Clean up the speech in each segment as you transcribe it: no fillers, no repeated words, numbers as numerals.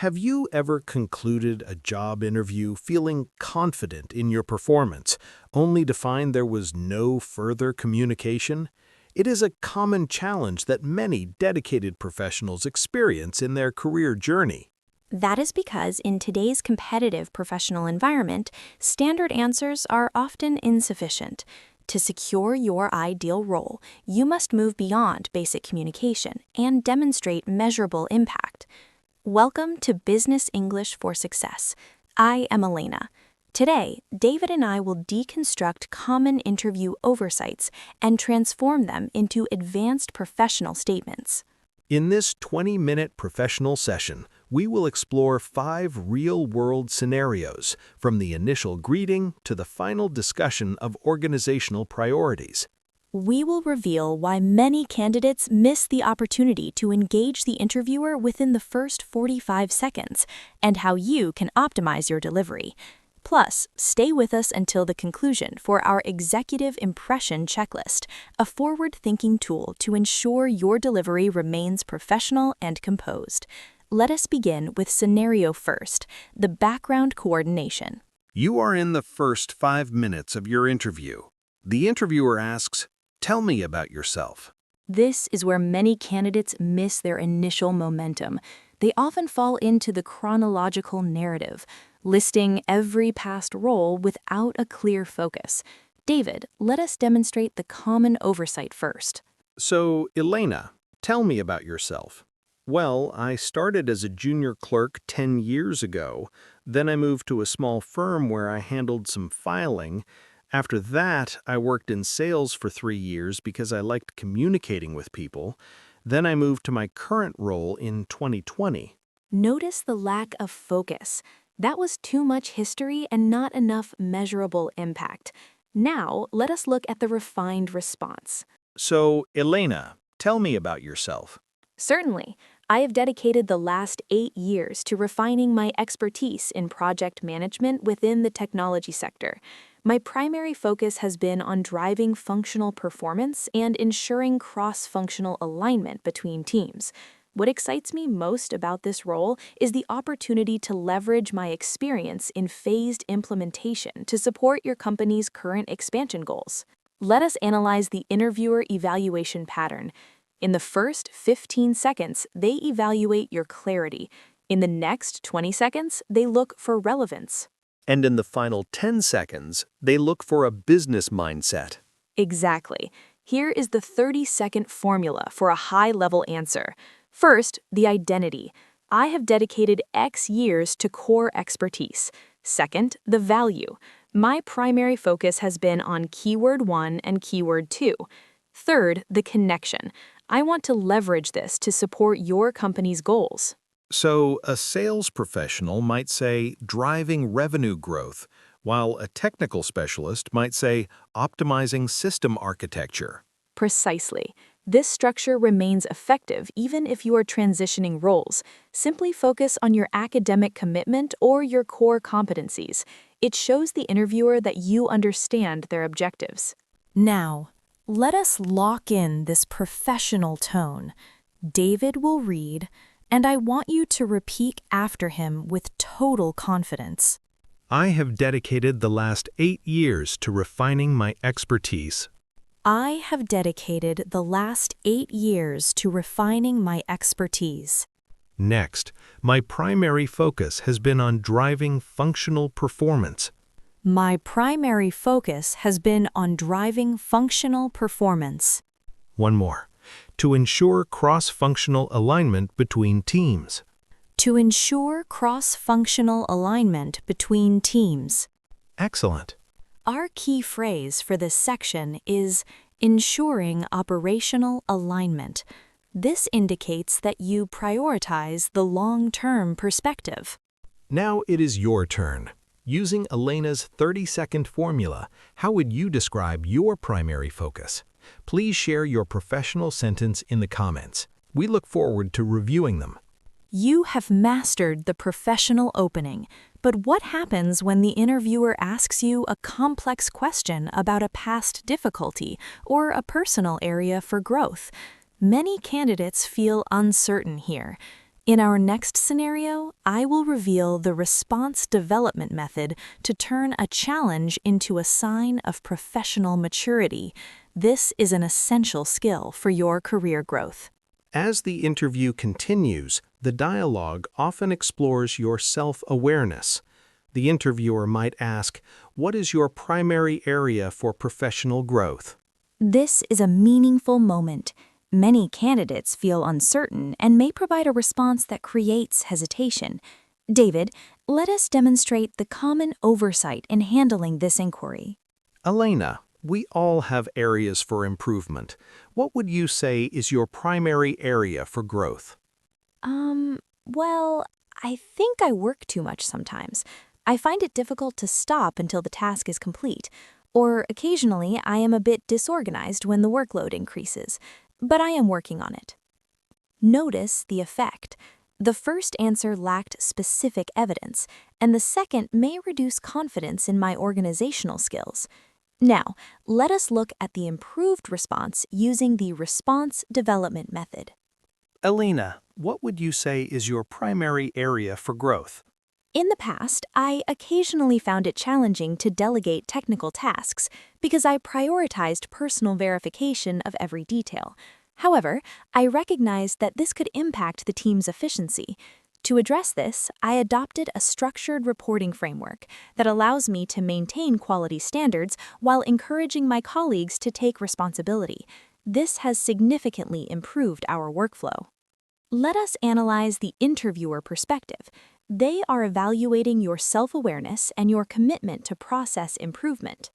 Have you ever concluded a job interview feeling confident in your performance, only to find there was no further communication? It is a common challenge that many dedicated professionals experience in their career journey. That is because in today's competitive professional environment, standard answers are often insufficient. To secure your ideal role, you must move beyond basic communication and demonstrate measurable impact. Welcome to Business English for Success. I am Elena. Today, David and I will deconstruct common interview oversights and transform them into advanced professional statements. In this 20-minute professional session, we will explore 5 real-world scenarios, from the initial greeting to the final discussion of organizational priorities. We will reveal why many candidates miss the opportunity to engage the interviewer within the first 45 seconds and how you can optimize your delivery. Plus, stay with us until the conclusion for our Executive Impression Checklist, a forward-thinking tool to ensure your delivery remains professional and composed. Let us begin with scenario first, the background coordination. You are in the first 5 minutes of your interview. The interviewer asks, "Tell me about yourself." This is where many candidates miss their initial momentum. They often fall into the chronological narrative, listing every past role without a clear focus. David, let us demonstrate the common oversight first. So, Elena, tell me about yourself. Well, I started as a junior clerk 10 years ago. Then I moved to a small firm where I handled some filing. After that, I worked in sales for 3 years because I liked communicating with people. Then I moved to my current role in 2020. Notice the lack of focus. That was too much history and not enough measurable impact. Now, let us look at the refined response. So, Elena, tell me about yourself. Certainly, I have dedicated the last 8 years to refining my expertise in project management within the technology sector. My primary focus has been on driving functional performance and ensuring cross-functional alignment between teams. What excites me most about this role is the opportunity to leverage my experience in phased implementation to support your company's current expansion goals. Let us analyze the interviewer evaluation pattern. In the first 15 seconds, they evaluate your clarity. In the next 20 seconds, they look for relevance. And in the final 10 seconds, they look for a business mindset. Exactly. Here is the 30-second formula for a high-level answer. First, the identity. I have dedicated X years to core expertise. Second, the value. My primary focus has been on keyword 1 and keyword 2. Third, the connection. I want to leverage this to support your company's goals. So, a sales professional might say driving revenue growth, while a technical specialist might say optimizing system architecture. Precisely. This structure remains effective even if you are transitioning roles. Simply focus on your academic commitment or your core competencies. It shows the interviewer that you understand their objectives. Now, let us lock in this professional tone. David will read, and I want you to repeat after him with total confidence. I have dedicated the last 8 years to refining my expertise. I have dedicated the last 8 years to refining my expertise. Next, my primary focus has been on driving functional performance. My primary focus has been on driving functional performance. One more. To ensure cross-functional alignment between teams. To ensure cross-functional alignment between teams. Excellent. Our key phrase for this section is ensuring operational alignment. This indicates that you prioritize the long-term perspective. Now it is your turn. Using Elena's 30-second formula, how would you describe your primary focus? Please share your professional sentence in the comments. We look forward to reviewing them. You have mastered the professional opening, but what happens when the interviewer asks you a complex question about a past difficulty or a personal area for growth? Many candidates feel uncertain here. In our next scenario, I will reveal the response development method to turn a challenge into a sign of professional maturity. This is an essential skill for your career growth. As the interview continues, the dialogue often explores your self-awareness. The interviewer might ask, "What is your primary area for professional growth?" This is a meaningful moment. Many candidates feel uncertain and may provide a response that creates hesitation. David, let us demonstrate the common oversight in handling this inquiry. Elena, we all have areas for improvement. What would you say is your primary area for growth? Well, I think I work too much sometimes. I find it difficult to stop until the task is complete, or occasionally I am a bit disorganized when the workload increases, but I am working on it. Notice the effect. The first answer lacked specific evidence, and the second may reduce confidence in my organizational skills. Now, let us look at the improved response using the response development method. Elena, what would you say is your primary area for growth? In the past, I occasionally found it challenging to delegate technical tasks because I prioritized personal verification of every detail. However, I recognized that this could impact the team's efficiency. To address this, I adopted a structured reporting framework that allows me to maintain quality standards while encouraging my colleagues to take responsibility. This has significantly improved our workflow. Let us analyze the interviewer perspective. They are evaluating your self-awareness and your commitment to process improvement.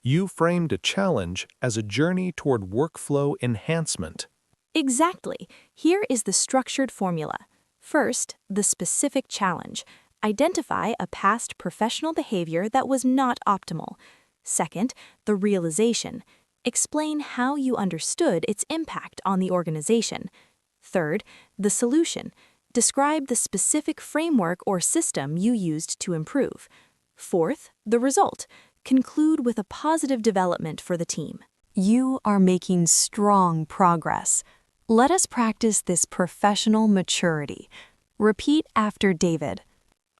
You framed a challenge as a journey toward workflow enhancement. Exactly. Here is the structured formula. First, the specific challenge. Identify a past professional behavior that was not optimal. Second, the realization. Explain how you understood its impact on the organization. Third, the solution. Describe the specific framework or system you used to improve. Fourth, the result. Conclude with a positive development for the team. You are making strong progress. Let us practice this professional maturity. Repeat after David.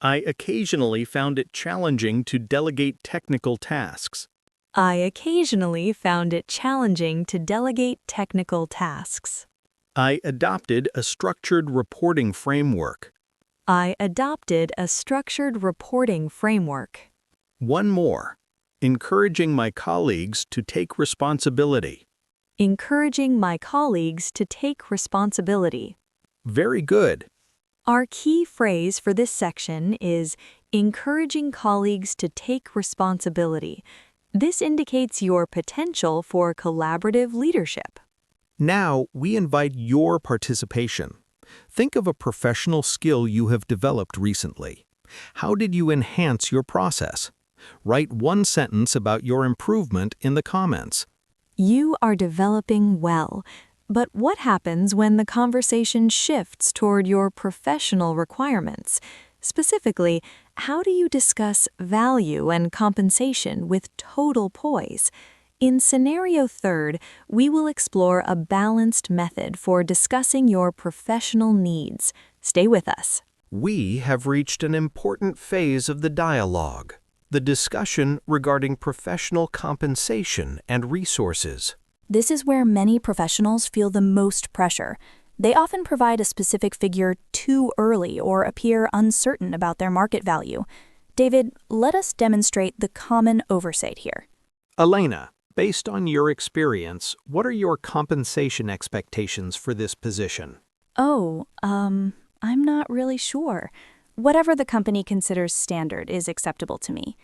I occasionally found it challenging to delegate technical tasks. I occasionally found it challenging to delegate technical tasks. I adopted a structured reporting framework. I adopted a structured reporting framework. One more. Encouraging my colleagues to take responsibility. Encouraging my colleagues to take responsibility. Very good. Our key phrase for this section is encouraging colleagues to take responsibility. This indicates your potential for collaborative leadership. Now, we invite your participation. Think of a professional skill you have developed recently. How did you enhance your process? Write one sentence about your improvement in the comments. You are developing well, but what happens when the conversation shifts toward your professional requirements? Specifically, how do you discuss value and compensation with total poise? In Scenario 3, we will explore a balanced method for discussing your professional needs. Stay with us. We have reached an important phase of the dialogue, the discussion regarding professional compensation and resources. This is where many professionals feel the most pressure. They often provide a specific figure too early or appear uncertain about their market value. David, let us demonstrate the common oversight here. Elena, based on your experience, what are your compensation expectations for this position? I'm not really sure. Whatever the company considers standard is acceptable to me.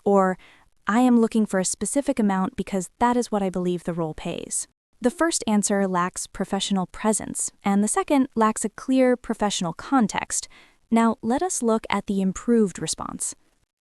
Or, I am looking for a specific amount because that is what I believe the role pays. The first answer lacks professional presence, and the second lacks a clear professional context. Now, let us look at the improved response.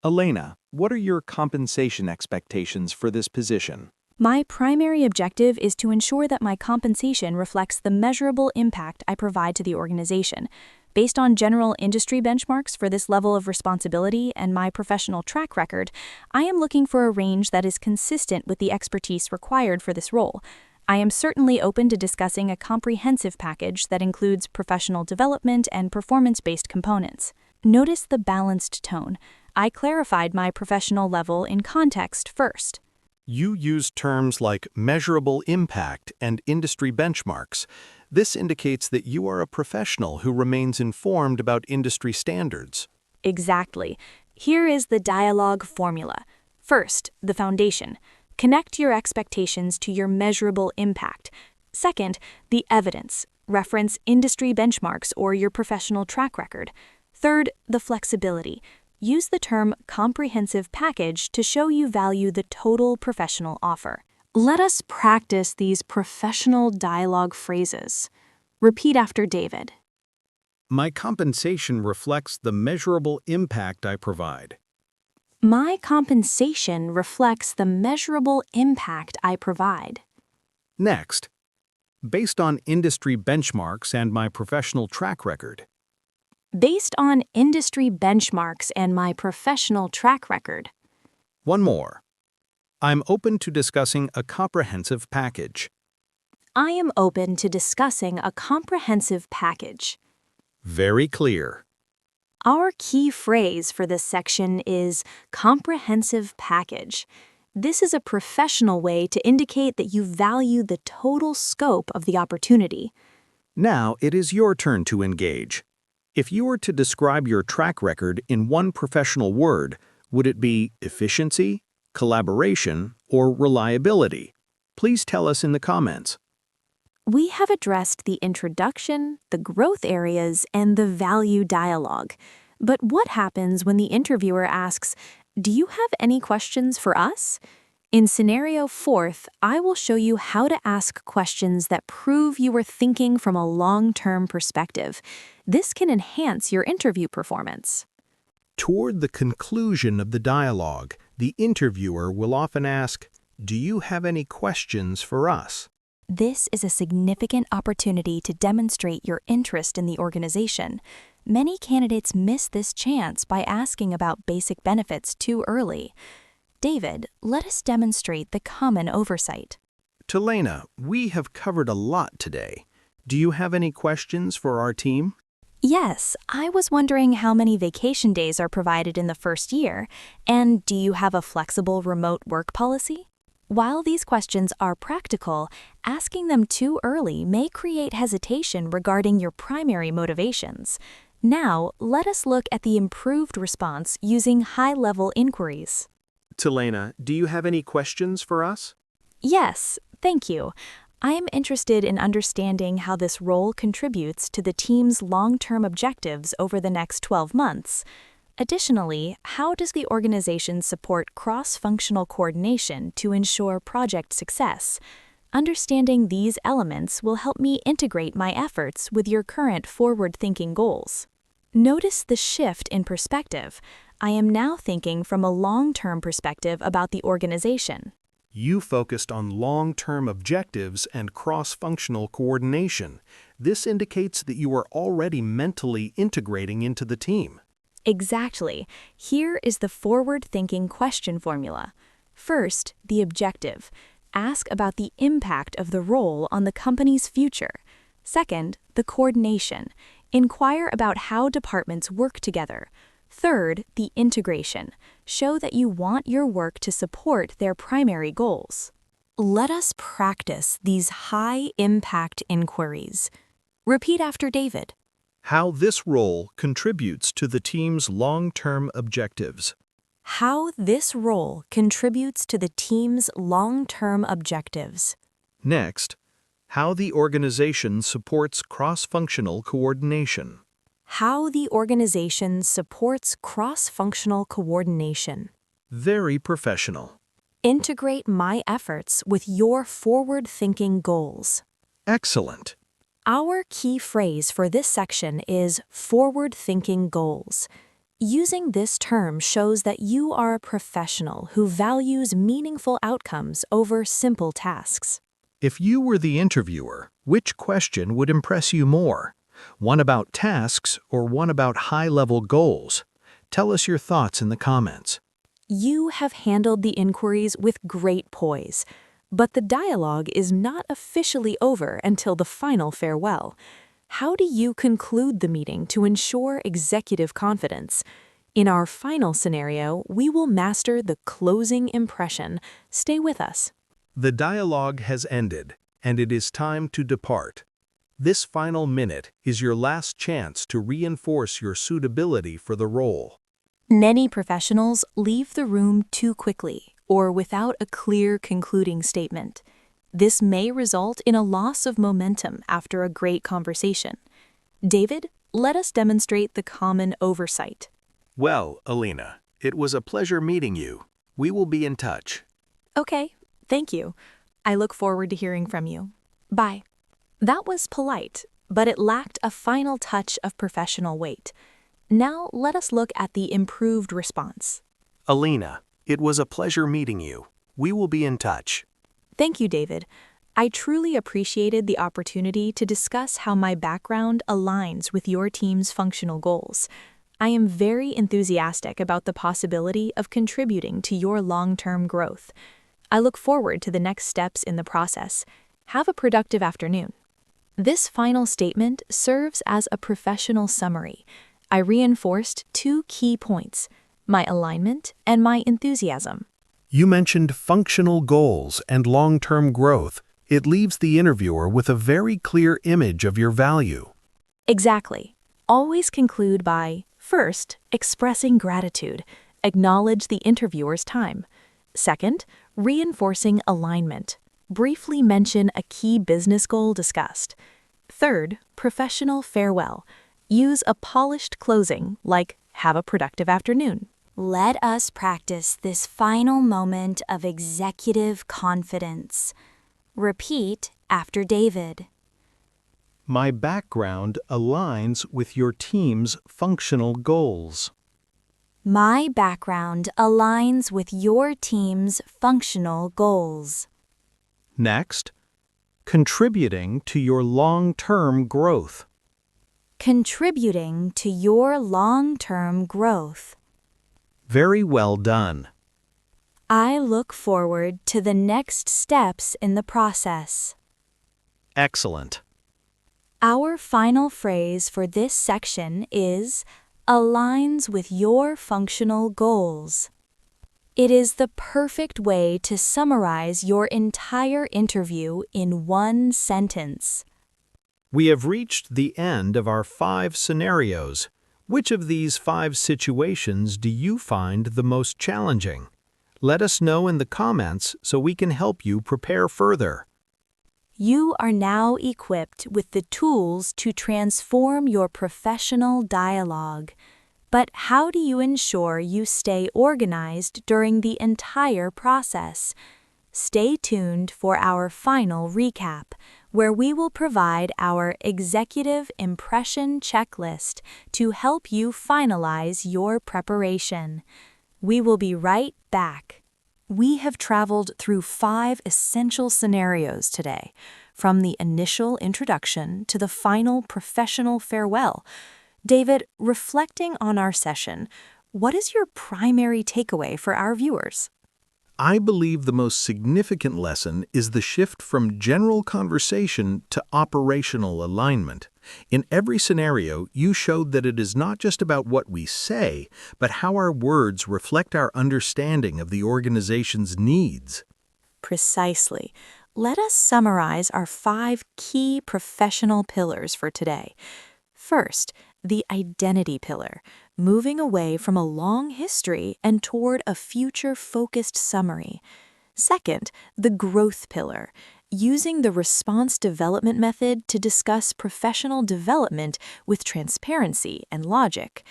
Elena, what are your compensation expectations for this position? My primary objective is to ensure that my compensation reflects the measurable impact I provide to the organization. Based on general industry benchmarks for this level of responsibility and my professional track record, I am looking for a range that is consistent with the expertise required for this role. I am certainly open to discussing a comprehensive package that includes professional development and performance-based components. Notice the balanced tone. I clarified my professional level in context first. You use terms like measurable impact and industry benchmarks. This indicates that you are a professional who remains informed about industry standards. Exactly. Here is the dialogue formula. First, the foundation. Connect your expectations to your measurable impact. Second, the evidence. Reference industry benchmarks or your professional track record. Third, the flexibility. Use the term comprehensive package to show you value the total professional offer. Let us practice these professional dialogue phrases. Repeat after David. My compensation reflects the measurable impact I provide. My compensation reflects the measurable impact I provide. Next, based on industry benchmarks and my professional track record. Based on industry benchmarks and my professional track record. One more. I'm open to discussing a comprehensive package. I am open to discussing a comprehensive package. Very clear. Our key phrase for this section is comprehensive package. This is a professional way to indicate that you value the total scope of the opportunity. Now it is your turn to engage. If you were to describe your track record in one professional word, would it be efficiency, collaboration, or reliability? Please tell us in the comments. We have addressed the introduction, the growth areas, and the value dialogue. But what happens when the interviewer asks, "Do you have any questions for us?" In Scenario 4, I will show you how to ask questions that prove you are thinking from a long-term perspective. This can enhance your interview performance. Toward the conclusion of the dialogue, the interviewer will often ask, "Do you have any questions for us?" This is a significant opportunity to demonstrate your interest in the organization. Many candidates miss this chance by asking about basic benefits too early. David, let us demonstrate the common oversight. Telena, we have covered a lot today. Do you have any questions for our team? Yes, I was wondering how many vacation days are provided in the first year, and do you have a flexible remote work policy? While these questions are practical, asking them too early may create hesitation regarding your primary motivations. Now, let us look at the improved response using high-level inquiries. Telena, do you have any questions for us? Yes, thank you. I am interested in understanding how this role contributes to the team's long-term objectives over the next 12 months. Additionally, how does the organization support cross-functional coordination to ensure project success? Understanding these elements will help me integrate my efforts with your current forward-thinking goals. Notice the shift in perspective. I am now thinking from a long-term perspective about the organization. You focused on long-term objectives and cross-functional coordination. This indicates that you are already mentally integrating into the team. Exactly. Here is the forward-thinking question formula. First, the objective. Ask about the impact of the role on the company's future. Second, the coordination. Inquire about how departments work together. Third, the integration. Show that you want your work to support their primary goals. Let us practice these high-impact inquiries. Repeat after David. How this role contributes to the team's long-term objectives. How this role contributes to the team's long-term objectives. Next, how the organization supports cross-functional coordination. How the organization supports cross-functional coordination. Very professional. Integrate my efforts with your forward-thinking goals. Excellent. Our key phrase for this section is forward-thinking goals. Using this term shows that you are a professional who values meaningful outcomes over simple tasks. If you were the interviewer, which question would impress you more? One about tasks or one about high-level goals? Tell us your thoughts in the comments. You have handled the inquiries with great poise. But the dialogue is not officially over until the final farewell. How do you conclude the meeting to ensure executive confidence? In our final scenario, we will master the closing impression. Stay with us. The dialogue has ended, and it is time to depart. This final minute is your last chance to reinforce your suitability for the role. Many professionals leave the room too quickly or without a clear concluding statement. This may result in a loss of momentum after a great conversation. David, let us demonstrate the common oversight. Well, Alina, it was a pleasure meeting you. We will be in touch. Okay, thank you. I look forward to hearing from you. Bye. That was polite, but it lacked a final touch of professional weight. Now let us look at the improved response. Alina, it was a pleasure meeting you. We will be in touch. Thank you, David. I truly appreciated the opportunity to discuss how my background aligns with your team's functional goals. I am very enthusiastic about the possibility of contributing to your long-term growth. I look forward to the next steps in the process. Have a productive afternoon. This final statement serves as a professional summary. I reinforced 2 key points: my alignment and my enthusiasm. You mentioned functional goals and long-term growth. It leaves the interviewer with a very clear image of your value. Exactly. Always conclude by, first, expressing gratitude. Acknowledge the interviewer's time. Second, reinforcing alignment. Briefly mention a key business goal discussed. Third, professional farewell. Use a polished closing like, have a productive afternoon. Let us practice this final moment of executive confidence. Repeat after David. My background aligns with your team's functional goals. My background aligns with your team's functional goals. Next, contributing to your long-term growth. Contributing to your long-term growth. Very well done. I look forward to the next steps in the process. Excellent. Our final phrase for this section is aligns with your functional goals. It is the perfect way to summarize your entire interview in one sentence. We have reached the end of our 5 scenarios. Which of these 5 situations do you find the most challenging? Let us know in the comments so we can help you prepare further. You are now equipped with the tools to transform your professional dialogue. But how do you ensure you stay organized during the entire process? Stay tuned for our final recap, where we will provide our executive impression checklist to help you finalize your preparation. We will be right back. We have traveled through 5 essential scenarios today, from the initial introduction to the final professional farewell. David, reflecting on our session, what is your primary takeaway for our viewers? I believe the most significant lesson is the shift from general conversation to operational alignment. In every scenario, you showed that it is not just about what we say, but how our words reflect our understanding of the organization's needs. Precisely. Let us summarize our 5 key professional pillars for today. First, the identity pillar, moving away from a long history and toward a future-focused summary. Second, the growth pillar, using the response development method to discuss professional development with transparency and logic.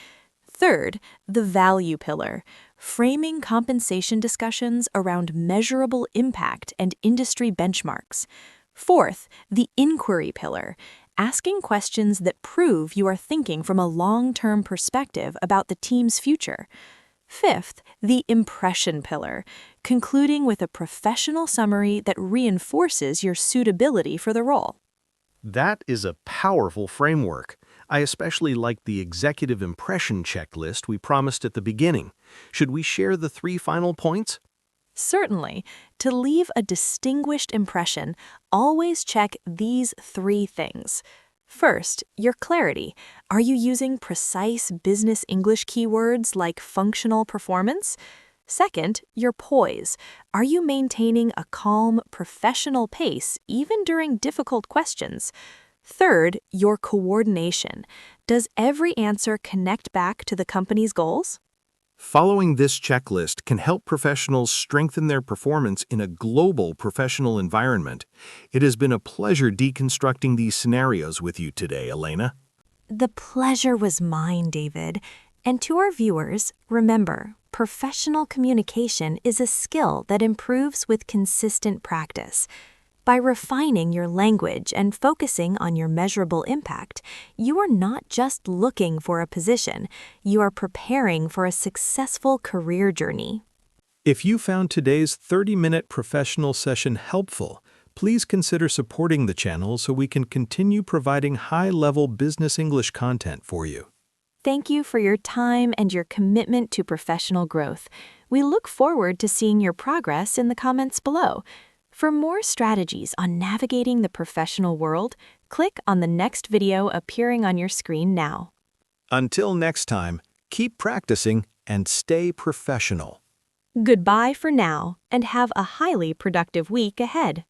Third, the value pillar, framing compensation discussions around measurable impact and industry benchmarks. Fourth, the inquiry pillar, asking questions that prove you are thinking from a long-term perspective about the team's future. Fifth, the impression pillar, concluding with a professional summary that reinforces your suitability for the role. That is a powerful framework. I especially like the executive impression checklist we promised at the beginning. Should we share the 3 final points? Certainly. To leave a distinguished impression, always check these 3 things. First, your clarity. Are you using precise business English keywords like functional performance? Second, your poise. Are you maintaining a calm, professional pace even during difficult questions? Third, your coordination. Does every answer connect back to the company's goals? Following this checklist can help professionals strengthen their performance in a global professional environment. It has been a pleasure deconstructing these scenarios with you today, Elena. The pleasure was mine, David. And to our viewers, remember, professional communication is a skill that improves with consistent practice. By refining your language and focusing on your measurable impact, you are not just looking for a position, you are preparing for a successful career journey. If you found today's 30-minute professional session helpful, please consider supporting the channel so we can continue providing high-level business English content for you. Thank you for your time and your commitment to professional growth. We look forward to seeing your progress in the comments below. For more strategies on navigating the professional world, click on the next video appearing on your screen now. Until next time, keep practicing and stay professional. Goodbye for now, and have a highly productive week ahead.